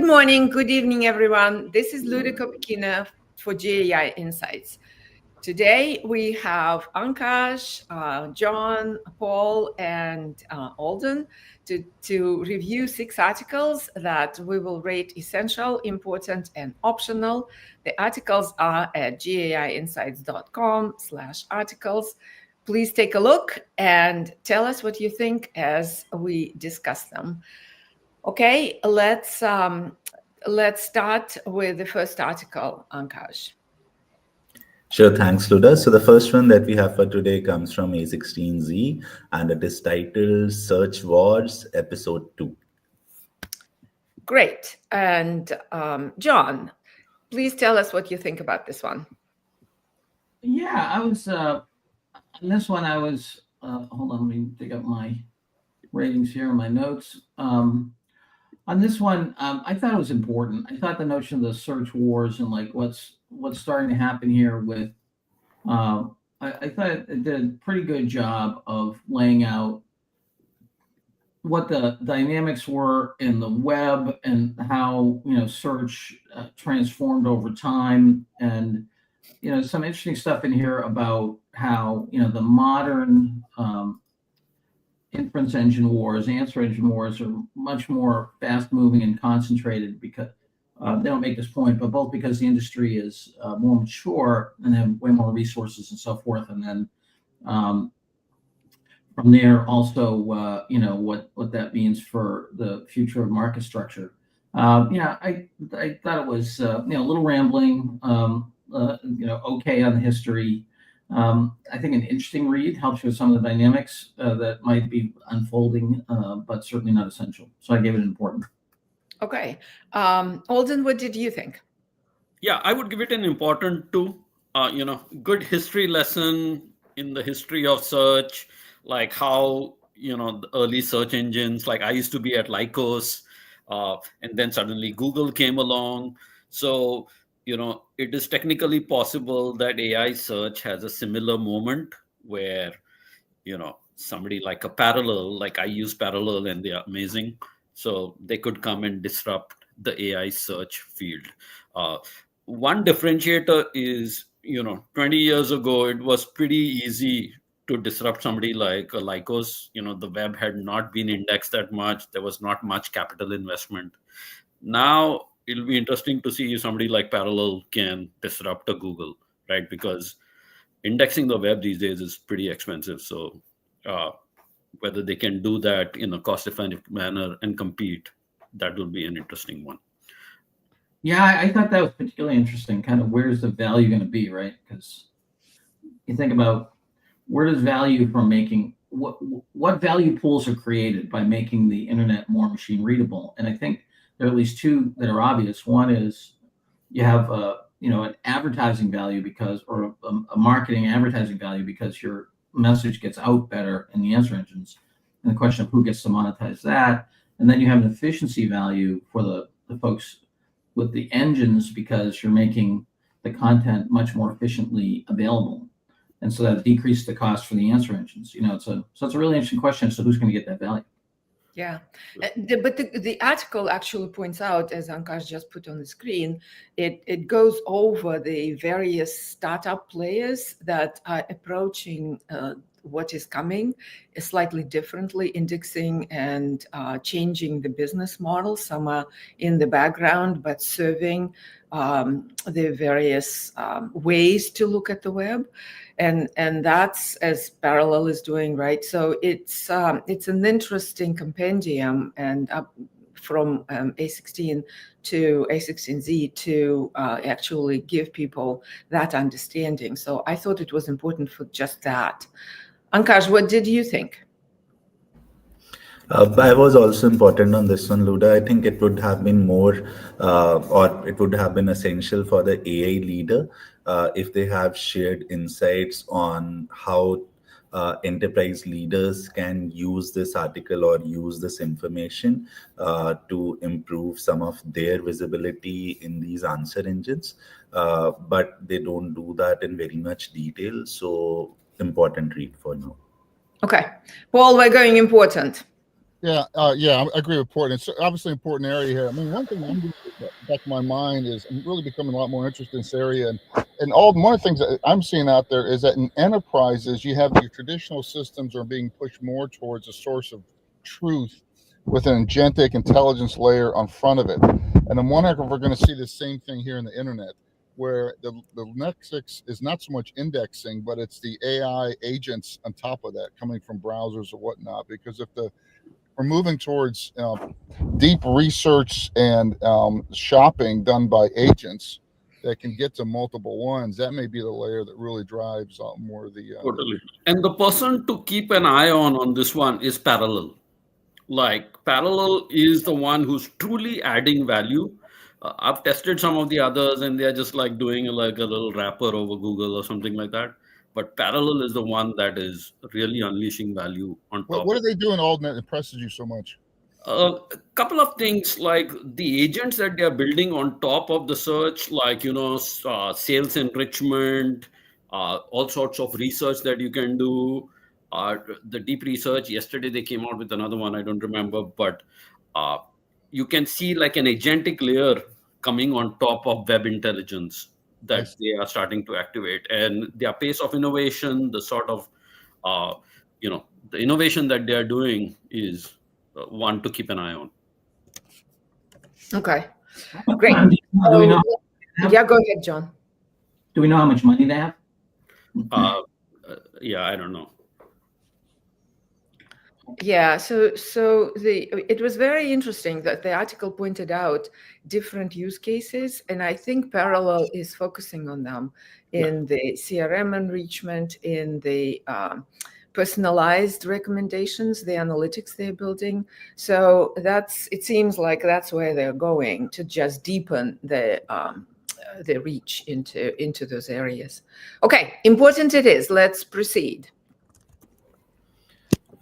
Good morning, good evening, everyone. This is Luda Kopkina for GAI Insights. Today we have Ankash, John, Paul, and Alden to review 6 articles that we will rate essential, important, and optional. The articles are at gaiinsights.com/articles. Please take a look and tell us what you think as we discuss them. Okay, let's start with the first article, Ankash. Sure, thanks, Luda. So the first one that we have for today comes from A16Z, and it is titled Search Wars, Episode 2. Great. And John, please tell us what you think about this one. Yeah, I was, on this one, I was, hold on, let me dig up my ratings here, my notes. On this one, I thought it was important. I thought the notion of the search wars and like what's starting to happen here with, I thought it did a pretty good job of laying out what the dynamics were in the web and how, search transformed over time. And, some interesting stuff in here about how, the modern inference engine wars, answer engine wars are much more fast moving and concentrated because they don't make this point, but both because the industry is more mature and have way more resources and so forth. And then from there also, what that means for the future of market structure. I thought it was, a little rambling, okay on the history. I think an interesting read helps you with some of the dynamics that might be unfolding, but certainly not essential. So I gave it an important. Okay. Alden, what did you think? Yeah, I would give it an important 2. Good history lesson in the history of search, like how, the early search engines, like I used to be at Lycos, and then suddenly Google came along. So, it is technically possible that AI search has a similar moment where, somebody like a Parallel, like I use Parallel and they are amazing. So they could come and disrupt the AI search field. One differentiator is, 20 years ago, it was pretty easy to disrupt somebody like Lycos. The web had not been indexed that much. There was not much capital investment. Now, it'll be interesting to see if somebody like Parallel can disrupt a Google, right? Because indexing the web these days is pretty expensive. So whether they can do that in a cost-effective manner and compete, that will be an interesting one. Yeah, I thought that was particularly interesting. Kind of where's the value going to be, right? Because you think about where does value from making what value pools are created by making the internet more machine readable, and I think there are at least 2 that are obvious. One is you have an advertising value or a marketing advertising value because your message gets out better in the answer engines, and the question of who gets to monetize that. And then you have an efficiency value for the folks with the engines because you're making the content much more efficiently available, and so that decreases the cost for the answer engines. So it's a really interesting question. So who's going to get that value? Yeah, but the article actually points out, as Ankash just put on the screen, it goes over the various startup players that are approaching what is coming slightly differently, indexing and changing the business model. Some are in the background, but serving the various ways to look at the web. And that's as Parallel is doing, right? So it's an interesting compendium and from A16 to A16Z to actually give people that understanding. So I thought it was important for just that. Ankash, what did you think? I was also important on this one, Luda. I think it would have been more, or it would have been essential for the AI leader if they have shared insights on how enterprise leaders can use this article or use this information to improve some of their visibility in these answer engines. But they don't do that in very much detail. So important read for now. Okay. Paul, we're going important. Yeah, I agree with Portland. It's obviously an important area here. I mean, one thing I'm back in my mind is I'm really becoming a lot more interested in this area, and one of the things that I'm seeing out there is that in enterprises, you have your traditional systems are being pushed more towards a source of truth with an agentic intelligence layer on front of it, and I'm wondering if we're going to see the same thing here in the internet, where the nexus is not so much indexing, but it's the AI agents on top of that coming from browsers or whatnot. Because if we're moving towards deep research and shopping done by agents that can get to multiple ones, that may be the layer that really drives more of the. Totally. And the person to keep an eye on this one is Parallel. Like Parallel is the one who's truly adding value. I've tested some of the others, and they're just like doing like a little wrapper over Google or something like that. But Parallel is the one that is really unleashing value on top. What are they doing, Alden, that impresses you so much? A couple of things, like the agents that they are building on top of the search, like sales enrichment, all sorts of research that you can do. The deep research. Yesterday they came out with another one. I don't remember, but you can see like an agentic layer coming on top of web intelligence that they are starting to activate, and their pace of innovation, the sort of the innovation that they are doing is one to keep an eye on. Okay, great. Do we know? Yeah, go ahead, John. Do we know how much money they have? Yeah, I don't know. Yeah, so it was very interesting that the article pointed out different use cases, and I think Parallel is focusing on them in the CRM enrichment, in the personalized recommendations, the analytics they're building. So it seems like that's where they're going, to just deepen the reach into those areas. Okay, important it is. Let's proceed.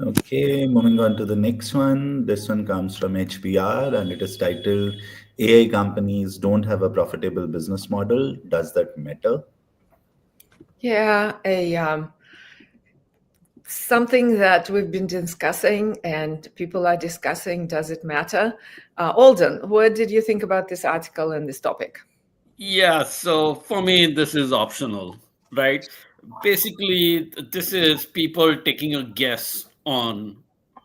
Okay, moving on to the next one. This one comes from HBR and it is titled, AI companies don't have a profitable business model. Does that matter? Yeah, something that we've been discussing and people are discussing, does it matter? Alden, what did you think about this article and this topic? Yeah, so for me, this is optional, right? Basically, this is people taking a guess on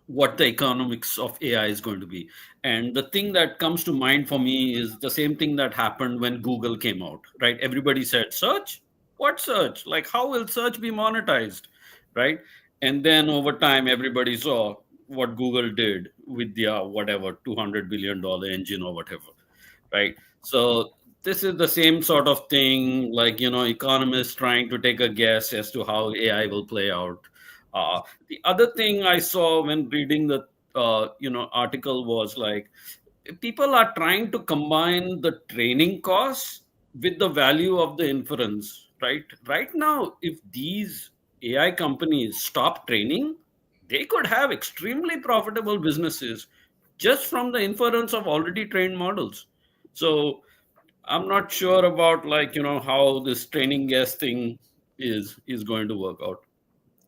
what the economics of AI is going to be. And the thing that comes to mind for me is the same thing that happened when Google came out, right? Everybody said, search? What search? Like, how will search be monetized, right? And then over time, everybody saw what Google did with their whatever $200 billion engine or whatever, right? So this is the same sort of thing, like, economists trying to take a guess as to how AI will play out. The other thing I saw when reading the article was like, people are trying to combine the training costs with the value of the inference, right? Right now, if these AI companies stop training, they could have extremely profitable businesses just from the inference of already trained models. So I'm not sure about how this training guess thing is going to work out.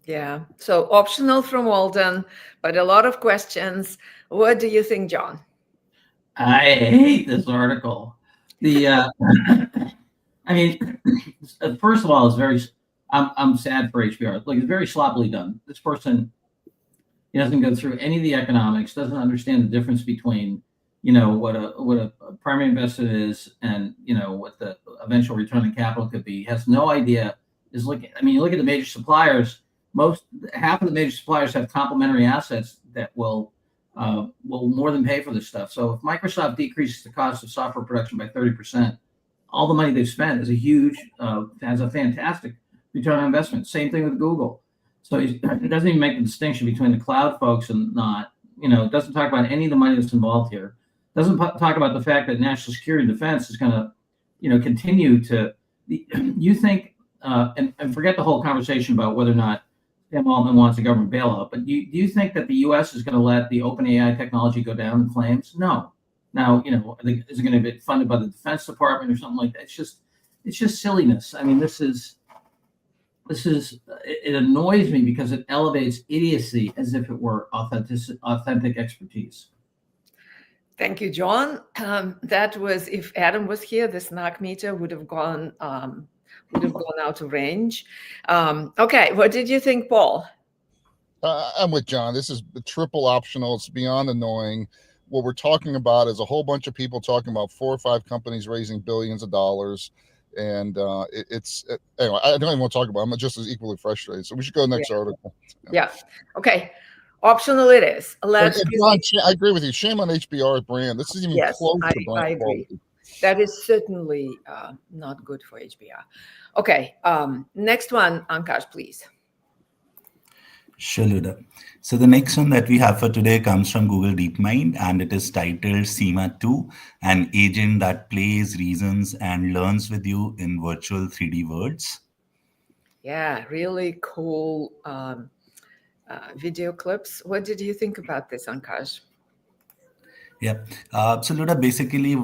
Yeah, so optional from Alden, but a lot of questions. What do you think, John? I hate this article. I mean, first of all, I'm sad for HBR. Like, it's very sloppily done. This person, he doesn't go through any of the economics, doesn't understand the difference between, what a primary investment is and, what the eventual return on capital could be. Has no idea. You look at the major suppliers, half of the major suppliers have complementary assets that will more than pay for this stuff. So if Microsoft decreases the cost of software production by 30%, all the money they've spent is has a fantastic return on investment. Same thing with Google. So it doesn't even make the distinction between the cloud folks and not. It doesn't talk about any of the money that's involved here. Doesn't talk about the fact that national security and defense is going to, continue to. You think, and forget the whole conversation about whether or not Tim Altman wants a government bailout, but do you think that the U.S. is going to let the OpenAI technology go down in flames? No. Now, is it going to be funded by the Defense Department or something like that? It's just silliness. I mean, this is it annoys me because it elevates idiocy as if it were authentic expertise. Thank you, John. That was, if Adam was here, the snark meter would have gone out of range. Okay, what did you think, Paul? I'm with John. This is triple optional. It's beyond annoying. What we're talking about is a whole bunch of people talking about 4 or 5 companies raising billions of dollars. And anyway, I don't even want to talk about it. I'm just as equally frustrated. So we should go to the next article. Yeah. Okay. Optional it is. Let's John, I agree with you. Shame on HBR's brand. This is even close to brand I agree. quality. That is certainly not good for HBR. Okay. Next one, Ankash, please. Sure, Luda. So the next one that we have for today comes from Google DeepMind, and it is titled SEMA 2, an agent that plays, reasons, and learns with you in virtual 3D worlds. Yeah, really cool video clips. What did you think about this, Ankash? Yeah. So Luda, basically,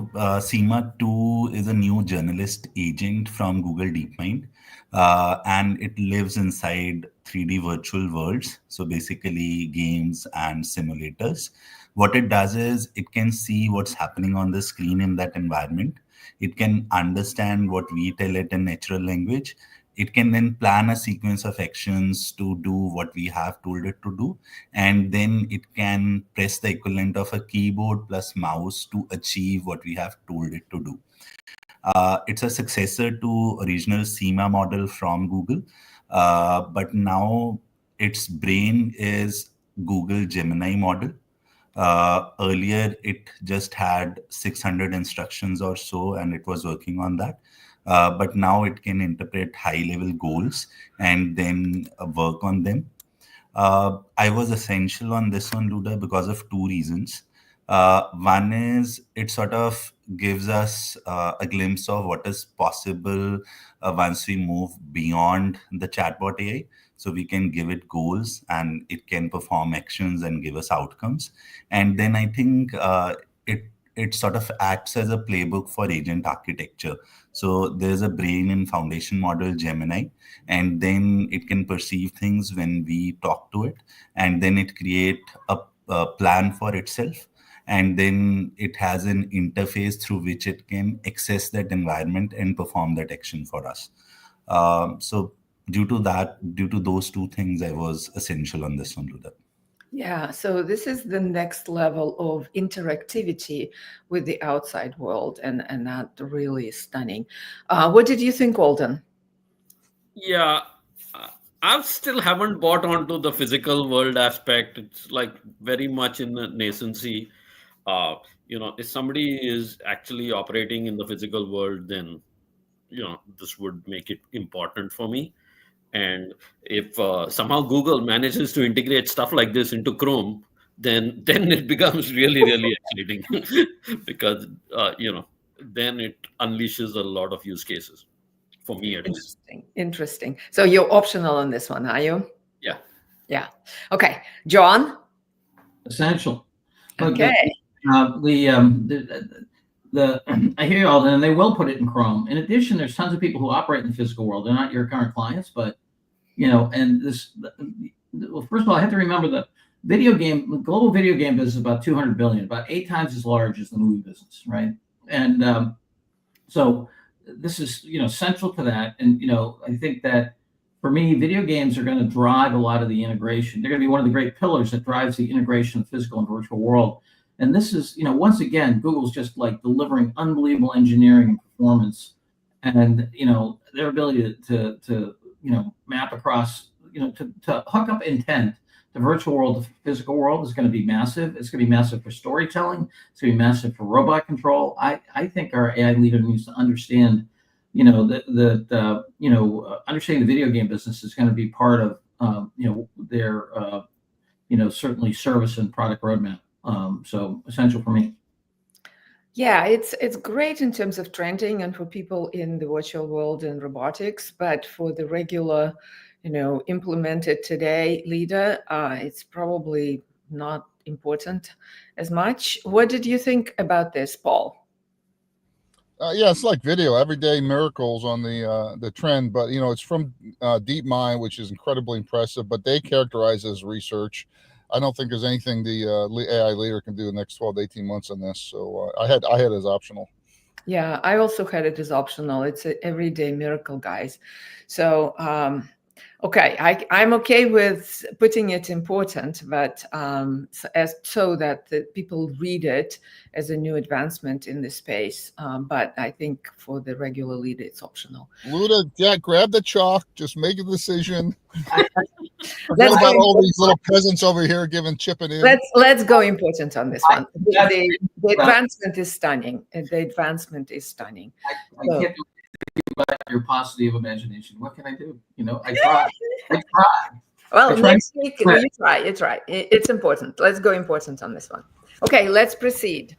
SEMA 2 is a new journalist agent from Google DeepMind, and it lives inside 3D virtual worlds. So basically, games and simulators. What it does is it can see what's happening on the screen in that environment. It can understand what we tell it in natural language. It can then plan a sequence of actions to do what we have told it to do. And then it can press the equivalent of a keyboard plus mouse to achieve what we have told it to do. It's a successor to original SEMA model from Google, but now its brain is Google Gemini model. Earlier, it just had 600 instructions or so, and it was working on that. But now it can interpret high-level goals and then work on them. I was essential on this one, Luda, because of 2 reasons. One is it sort of gives us a glimpse of what is possible once we move beyond the chatbot AI. So we can give it goals and it can perform actions and give us outcomes. And then I think it sort of acts as a playbook for agent architecture. So there's a brain in foundation model Gemini, and then it can perceive things when we talk to it, and then it create a plan for itself, and then it has an interface through which it can access that environment and perform that action for us. So due to those 2 things, I was essential on this one, Luda. Yeah, so this is the next level of interactivity with the outside world, and that really is stunning. What did you think, Alden? Yeah, I still haven't bought onto the physical world aspect. It's like very much in the nascency. If somebody is actually operating in the physical world, then this would make it important for me. And if somehow Google manages to integrate stuff like this into Chrome, then it becomes really, really exciting because then it unleashes a lot of use cases for me at least. Interesting. So you're optional on this one, are you? Yeah. Yeah. Okay, John. Essential. Okay. I hear you all, and they will put it in Chrome. In addition, there's tons of people who operate in the physical world. They're not your current clients, but and this. Well, first of all, I have to remember the global video game business is about 200 billion, about 8 times as large as the movie business, right? And so this is central to that. And I think that for me, video games are going to drive a lot of the integration. They're going to be one of the great pillars that drives the integration of physical and virtual world. And this is, once again, Google's just like delivering unbelievable engineering and performance, and their ability to map across, to hook up intent, the virtual world, the physical world is going to be massive. It's going to be massive for storytelling. It's going to be massive for robot control. I think our AI leader needs to understand, understanding the video game business is going to be part of, their, certainly service and product roadmap. So essential for me. Yeah, it's great in terms of trending and for people in the virtual world and robotics, but for the regular, implemented today leader, it's probably not important as much. What did you think about this, Paul? Yeah, it's like video, everyday miracles on the trend, but it's from DeepMind, which is incredibly impressive. But they characterize it as research. I don't think there's anything the AI leader can do the next 12 to 18 months on this. So I had it as optional. Yeah, I also had it as optional. It's an everyday miracle, guys. So okay, I'm okay with putting it important, but so that the people read it as a new advancement in this space. But I think for the regular leader, it's optional. Luda, yeah, grab the chalk, just make a decision. Let's What about go all these little peasants over here chipping in? let's go important on this one. The advancement is stunning. The advancement is stunning. I can't do anything about your paucity of imagination. What can I do? I try. Well, I try. next week you try. It's important. Let's go important on this one. Okay, let's proceed.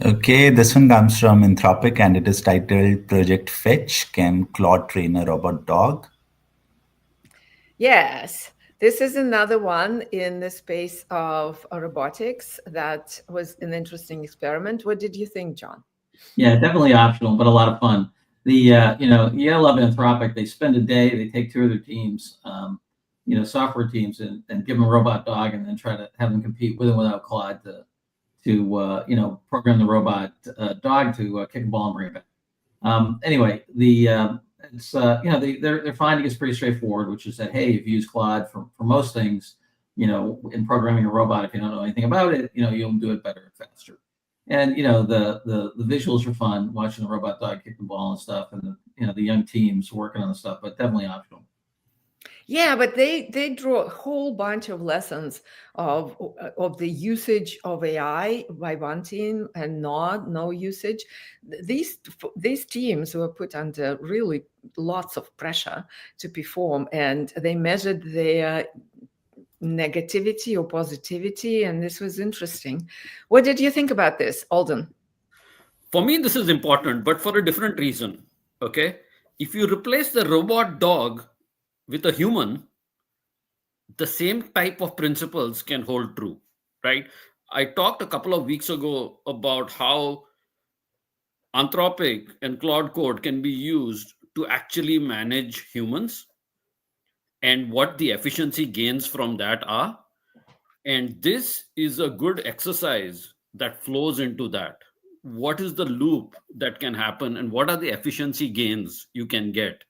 Okay, this one comes from Anthropic and it is titled Project Fetch. Can Claude train a robot dog? Yes, this is another one in the space of robotics that was an interesting experiment. What did you think, John? Yeah, definitely optional, but a lot of fun. You gotta love Anthropic. They spend a day, they take two of their teams, software teams, and give them a robot dog, and then try to have them compete with and without Claude to program the robot dog to kick a ball and bring it back. Anyway, their finding is pretty straightforward, which is that, hey, if you use Claude for most things, in programming a robot, if you don't know anything about it, you'll do it better and faster. And the visuals are fun, watching the robot dog kick the ball and stuff, and the young teams working on the stuff, but definitely optional. Yeah, but they draw a whole bunch of lessons of the usage of AI by one team and no usage. These teams were put under really lots of pressure to perform, and they measured their negativity or positivity, and this was interesting. What did you think about this, Alden? For me, this is important, but for a different reason. Okay. If you replace the robot dog with a human, the same type of principles can hold true, right? I talked a couple of weeks ago about how Anthropic and Claude Code can be used to actually manage humans and what the efficiency gains from that are. And this is a good exercise that flows into that. What is the loop that can happen, and what are the efficiency gains you can get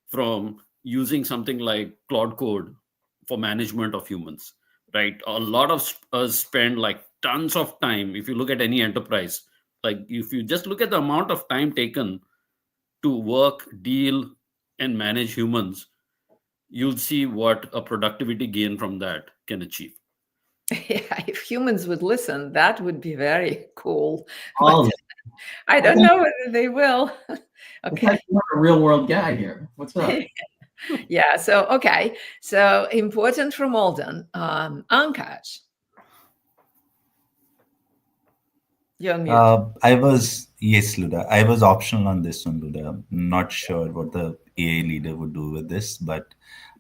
from using something like Claude Code for management of humans, right? A lot of us spend like tons of time. If you look at any enterprise, like if you just look at the amount of time taken to work, deal, and manage humans, you'll see what a productivity gain from that can achieve. Yeah, if humans would listen, that would be very cool. All But I don't know whether they will. Okay. You're a real world guy here. What's up? Yeah. So okay. So important from Alden. Ankash. You're on mute. Yes, Luda. I was optional on this one, Luda. I'm not sure what the AI leader would do with this, but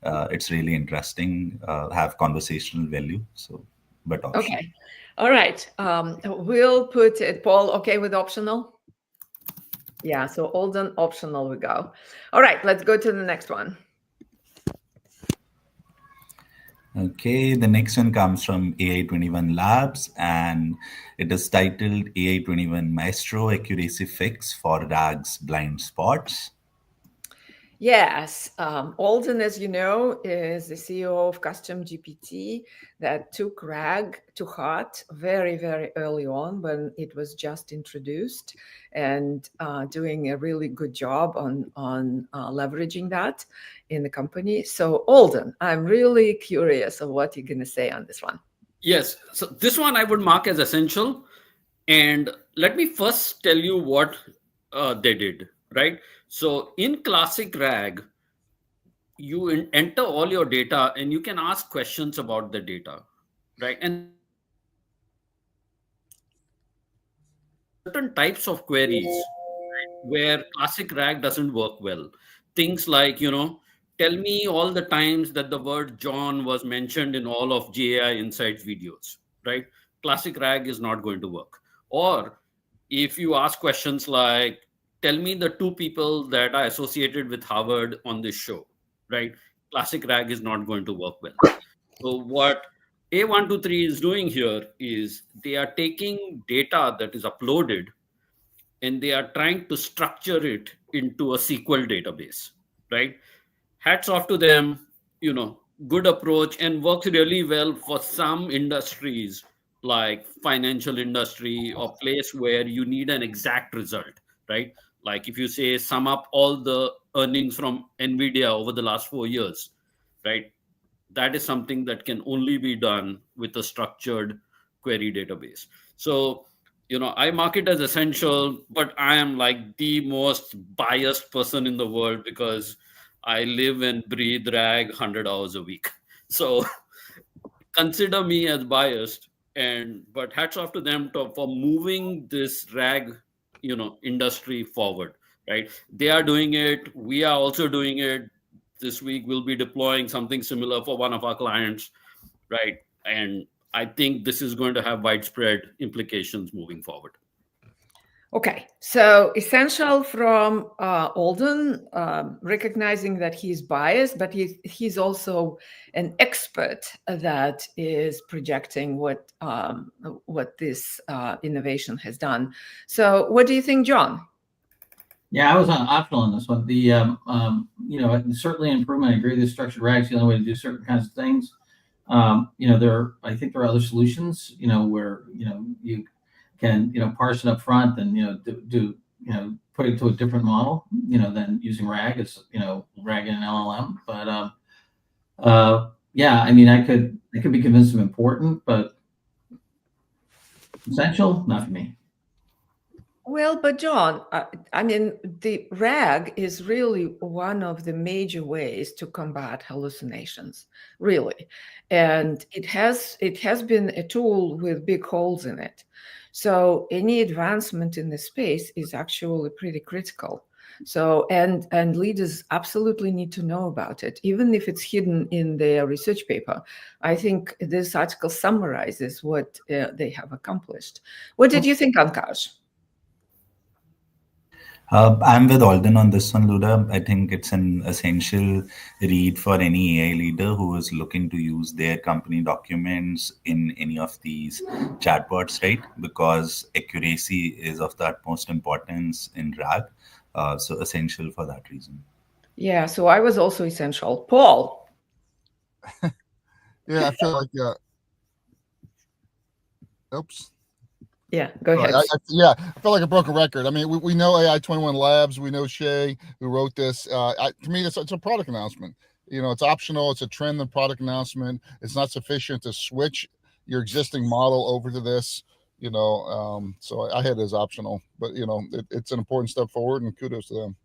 it's really interesting. Have conversational value. So, but optional. Okay. All right. We'll put it, Paul, okay with optional? Yeah, so Alden, optional we go. All right, let's go to the next one. Okay, the next one comes from AI21 Labs and it is titled AI21 Maestro Accuracy Fix for RAG's Blind Spots. Yes, Alden, as you know, is the CEO of Custom GPT that took RAG to heart very, very early on when it was just introduced, and doing a really good job on leveraging that in the company. So Alden, I'm really curious of what you're going to say on this one. Yes, so this one I would mark as essential. And let me first tell you what they did, right? So in classic RAG, you enter all your data and you can ask questions about the data, right? And certain types of queries where classic RAG doesn't work well. Things like, tell me all the times that the word John was mentioned in all of GAI Insights videos, right? Classic RAG is not going to work. Or if you ask questions like, tell me the two people that are associated with Harvard on this show, right? Classic RAG is not going to work well. So what A123 is doing here is they are taking data that is uploaded and they are trying to structure it into a SQL database, right? Hats off to them, good approach, and works really well for some industries like financial industry or place where you need an exact result, right? Like if you say sum up all the earnings from Nvidia over the last 4 years, right? That is something that can only be done with a structured query database. So I mark it as essential, but I am like the most biased person in the world because I live and breathe RAG 100 hours a week. So consider me as biased, but hats off to them for moving this RAG industry forward, right? They are doing it, we are also doing it. This week we'll be deploying something similar for one of our clients, right? And I think this is going to have widespread implications moving forward. Okay, so essential from Alden, recognizing that he's biased, but he's also an expert that is projecting what this innovation has done. So what do you think, John? Yeah, I was optional on this one. The certainly improvement. I agree. The structured RAG is the only way to do certain kinds of things. I think there are other solutions. Where you can parse it up front and do put it to a different model. Than using RAG as RAG and an LLM. But yeah, I mean, I could be convinced of important, but essential, not for me. Well, but John, I mean, the RAG is really one of the major ways to combat hallucinations, really. And it has been a tool with big holes in it. So any advancement in this space is actually pretty critical. So, and leaders absolutely need to know about it, even if it's hidden in their research paper. I think this article summarizes what they have accomplished. What did you think, Ankash? I'm with Alden on this one, Luda. I think it's an essential read for any AI leader who is looking to use their company documents in any of these chatbots, right? Because accuracy is of the utmost importance in RAG. So essential for that reason. Yeah, so I was also essential. Paul. Yeah, I feel like, oops. Yeah, go ahead. I feel like a broken record. I mean, we know AI 21 Labs. We know Shay, who wrote this. To me, it's a product announcement. It's optional. It's a trend and product announcement. It's not sufficient to switch your existing model over to this. So I had it as optional, but it's an important step forward, and kudos to them.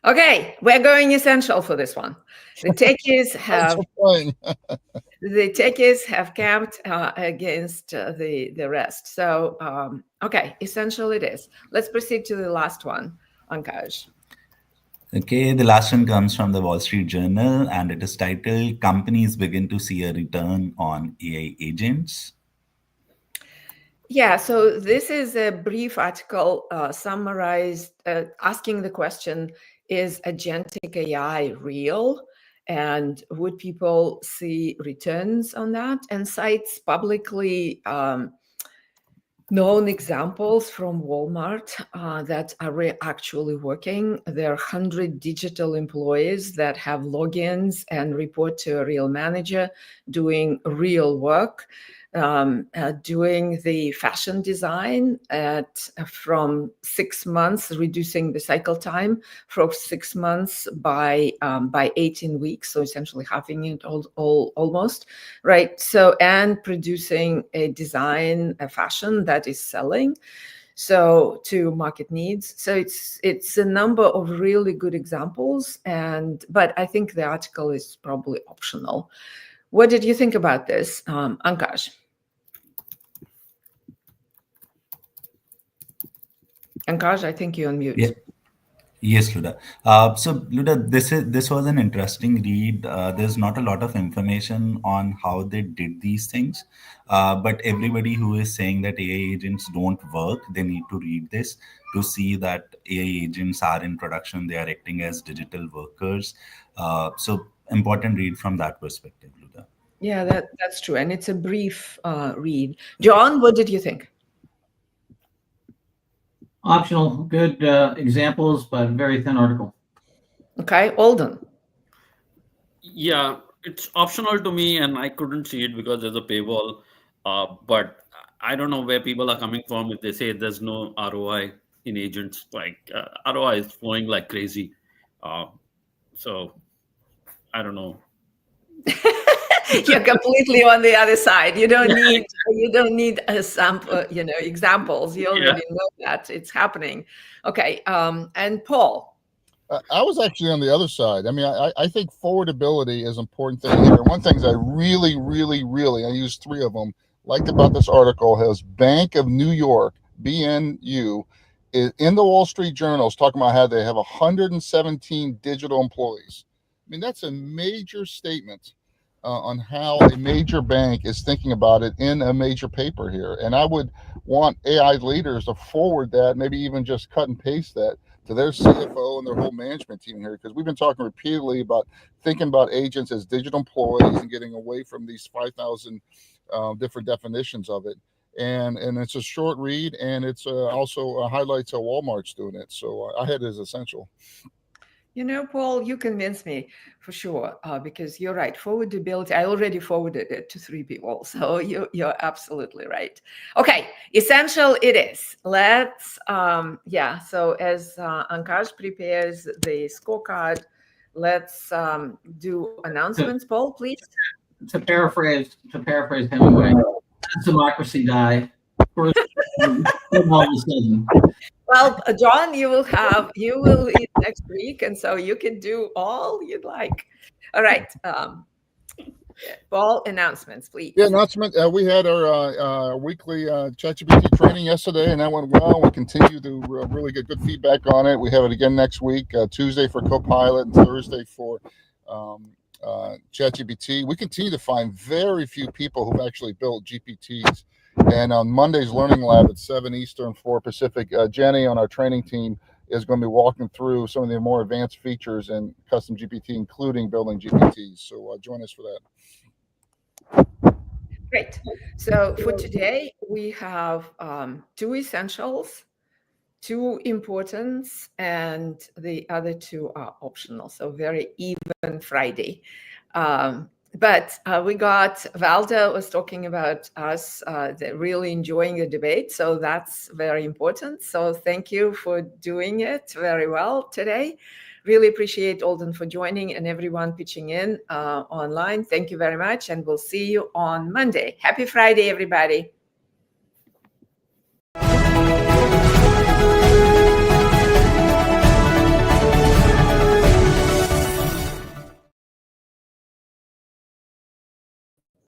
Okay, we're going essential for this one. The techies have camped against the rest. So okay, essential it is. Let's proceed to the last one, Ankash. Okay, the last one comes from the Wall Street Journal, and it is titled "Companies Begin to See a Return on AI Agents." Yeah, so this is a brief article summarized, asking the question, is agentic AI real? And would people see returns on that? And cites publicly known examples from Walmart that are actually working. There are 100 digital employees that have logins and report to a real manager doing real work. Doing the fashion design from 6 months, reducing the cycle time from 6 months by 18 weeks, so essentially halving it almost, right? So, and producing a fashion that is selling, so to market needs. So it's a number of really good examples, but I think the article is probably optional. What did you think about this, Ankash? Ankash, I think you're on mute. Yes, Luda. So, Luda, this was an interesting read. There's not a lot of information on how they did these things, but everybody who is saying that AI agents don't work, they need to read this to see that AI agents are in production. They are acting as digital workers. So, important read from that perspective, Luda. Yeah, that's true, and it's a brief read. John, what did you think? Optional, good examples, but very thin article. Okay, Alden. Yeah, it's optional to me, and I couldn't see it because there's a paywall. But I don't know where people are coming from if they say there's no ROI in agents. Like ROI is flowing like crazy. Uh, so I don't know. You're completely on the other side. You don't need a sample, examples. You already know that it's happening. Okay, and Paul. I was actually on the other side. I mean, I think forwardability is an important thing here. One thing I really, really, really, I used 3 of them, liked about this article has Bank of New York, BNU, in the Wall Street Journal is talking about how they have 117 digital employees. I mean, that's a major statement on how a major bank is thinking about it in a major paper here. And I would want AI leaders to forward that, maybe even just cut and paste that to their CFO and their whole management team here, because we've been talking repeatedly about thinking about agents as digital employees and getting away from these 5,000 different definitions of it. And it's a short read, and it's also highlights how Walmart's doing it. So I had it as essential. Paul, you convinced me for sure, because you're right. Forwardability, I already forwarded it to 3 people. So you're absolutely right. Okay, essential it is. Let's, so as Ankash prepares the scorecard, let's do announcements. Paul, please. To paraphrase Hemingway, does democracy die? First, all of a sudden. Well, John, you will eat next week, and so you can do all you'd like. All right. Paul, announcements, please. Yeah, announcement. We had our weekly ChatGPT training yesterday, and that went well. We continue to really get good feedback on it. We have it again next week, Tuesday for Copilot and Thursday for ChatGPT. We continue to find very few people who've actually built GPTs. And on Monday's Learning Lab at 7 Eastern, 4 Pacific, Jenny on our training team is going to be walking through some of the more advanced features in custom GPT, including building GPTs. So join us for that. Great. So for today, we have 2 essentials, 2 importance, and the other 2 are optional. So very even Friday. But we got Valda was talking about us really enjoying the debate. So that's very important. So thank you for doing it very well today. Really appreciate Alden for joining and everyone pitching in online. Thank you very much. And we'll see you on Monday. Happy Friday, everybody.